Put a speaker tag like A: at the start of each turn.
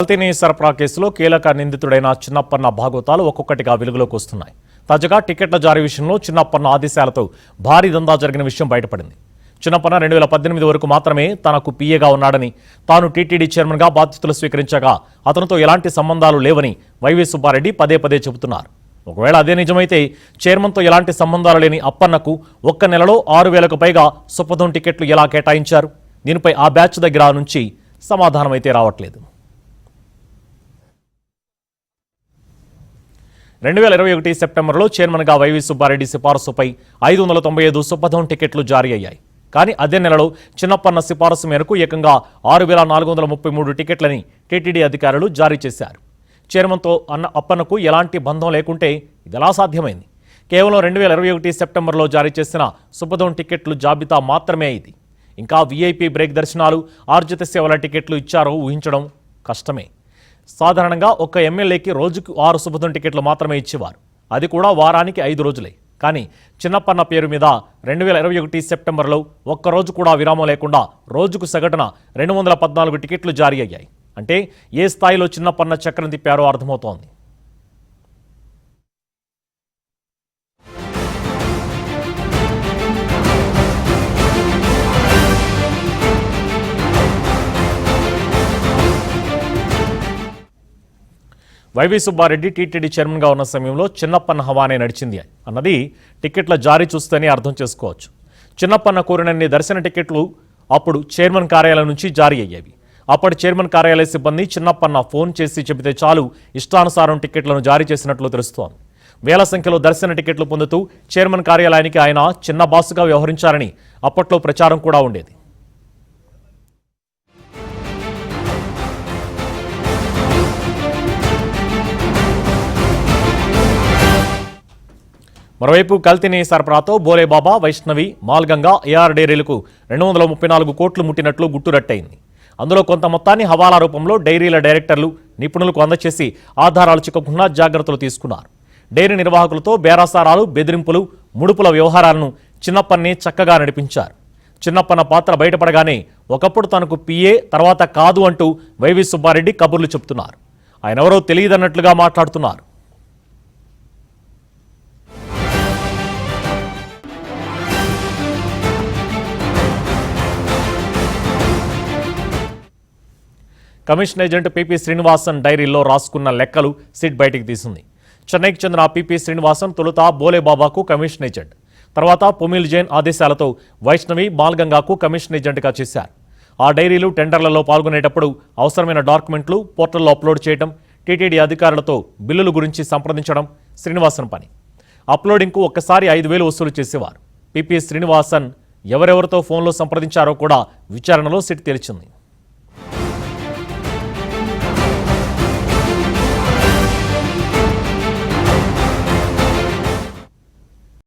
A: కల్తీ సరఫరా కేసులో కీలక నిందితుడైన చిన్నప్పన్న భాగవతాలు ఒక్కొక్కటిగా వెలుగులోకి వస్తున్నాయి. తాజాగా టికెట్ల జారీ విషయంలో చిన్నప్పన్న ఆదేశాలతో భారీ దందా జరిగిన విషయం బయటపడింది. చిన్నప్పన్న 2018 వరకు మాత్రమే తనకు పీఏగా ఉన్నాడని, తాను టీటీడీ చైర్మన్గా బాధ్యతలు స్వీకరించగా అతనితో ఎలాంటి సంబంధాలు లేవని వైవి సుబ్బారెడ్డి పదే పదే చెబుతున్నారు. ఒకవేళ అదే నిజమైతే చైర్మన్తో ఎలాంటి సంబంధాలు లేని అప్పన్నకు ఒక్క నెలలో 6,000కు పైగా సుపథం టికెట్లు ఎలా కేటాయించారు? దీనిపై ఆ బ్యాచ్ దగ్గర నుంచి సమాధానం అయితే రావట్లేదు. 2021 సెప్టెంబర్లో చైర్మన్గా వైవి సుబ్బారెడ్డి సిఫారసుపై 595 సుపథం టికెట్లు జారీ అయ్యాయి. కానీ అదే నెలలో చిన్నప్పన్న సిఫారసు మేరకు ఏకంగా 6,433 టికెట్లని టీటీడీ అధికారులు జారీ చేశారు. చైర్మన్తో అప్పన్నకు ఎలాంటి బంధం లేకుంటే ఇదెలా సాధ్యమైంది? కేవలం 2021 సెప్టెంబర్లో జారీ చేసిన సుపథం టికెట్లు జాబితా మాత్రమే ఇది. ఇంకా వీఐపీ బ్రేక్ దర్శనాలు, ఆర్జిత సేవల టికెట్లు ఇచ్చారో ఊహించడం కష్టమే. సాధారణంగా ఒక్క ఎమ్మెల్యేకి రోజుకు 6 సుపథం టికెట్లు మాత్రమే ఇచ్చేవారు. అది కూడా వారానికి 5 రోజులే. కానీ చిన్నప్పన్న పేరు మీద 2021 సెప్టెంబర్లో ఒక్కరోజు కూడా విరామం లేకుండా రోజుకు సగటున 214 టికెట్లు జారీ అయ్యాయి. అంటే ఏ స్థాయిలో చిన్నప్పన్న చక్రం తిప్పారో అర్థమవుతోంది. వైవి సుబ్బారెడ్డి టీటీడీ చైర్మన్గా ఉన్న సమయంలో చిన్నప్పన్న హవానే నడిచింది అన్నది టికెట్ల జారీ చూస్తేనే అర్థం చేసుకోవచ్చు. చిన్నప్పన్న కోరినన్ని దర్శన టికెట్లు అప్పుడు చైర్మన్ కార్యాలయం నుంచి జారీ అయ్యేవి. అప్పటి చైర్మన్ కార్యాలయ సిబ్బంది చిన్నప్పన్న ఫోన్ చేసి చెబితే చాలు ఇష్టానుసారం టికెట్లను జారీ చేసినట్లు తెలుస్తోంది. వేల సంఖ్యలో దర్శన టికెట్లు పొందుతూ చైర్మన్ కార్యాలయానికి ఆయన చిన్న బాసుగా వ్యవహరించారని అప్పట్లో ప్రచారం కూడా ఉండేది. మరోవైపు కల్తీ సరఫరాతో బోలేబాబా, వైష్ణవి, మాల్గంగా, ఏఆర్ డైరీలకు 234 కోట్లు ముట్టినట్లు గుట్టురట్టయింది. అందులో కొంత మొత్తాన్ని హవాలా రూపంలో డైరీల డైరెక్టర్లు, నిపుణులకు అందచేసి ఆధారాలు చిక్కకుండా జాగ్రత్తలు తీసుకున్నారు. డైరీ నిర్వాహకులతో బేరాసారాలు, బెదిరింపులు, ముడుపుల వ్యవహారాలను చిన్నప్పన్నే చక్కగా నడిపించారు. చిన్నప్పన్న పాత్ర బయటపడగానే ఒకప్పుడు తనకు పీఏ, తర్వాత కాదు అంటూ వైవి సుబ్బారెడ్డి కబుర్లు చెబుతున్నారు. ఆయనెవరో తెలియదన్నట్లుగా మాట్లాడుతున్నారు. కమిషన్ ఏజెంట్ పీపీ శ్రీనివాసన్ డైరీలో రాసుకున్న లెక్కలు సిట్ బయటికి తీసింది. చెన్నైకి చెందిన పీపీ శ్రీనివాసన్ తొలుత బోలేబాబాకు కమిషన్ ఏజెంట్, తర్వాత పుమిల్ జైన్ ఆదేశాలతో వైష్ణవి, మాల్గంగాకు కమిషన్ ఏజెంట్గా చేశారు. ఆ డైరీలు టెండర్లలో పాల్గొనేటప్పుడు అవసరమైన డాక్యుమెంట్లు పోర్టల్లో అప్లోడ్ చేయడం, టీటీడీ అధికారులతో బిల్లుల గురించి సంప్రదించడం శ్రీనివాసన్ పని. అప్లోడింగ్కు ఒక్కసారి 5,000 వసూలు చేసేవారు. పీపీ శ్రీనివాసన్ ఎవరెవరితో ఫోన్లో సంప్రదించారో కూడా విచారణలో సిట్ తేల్చింది.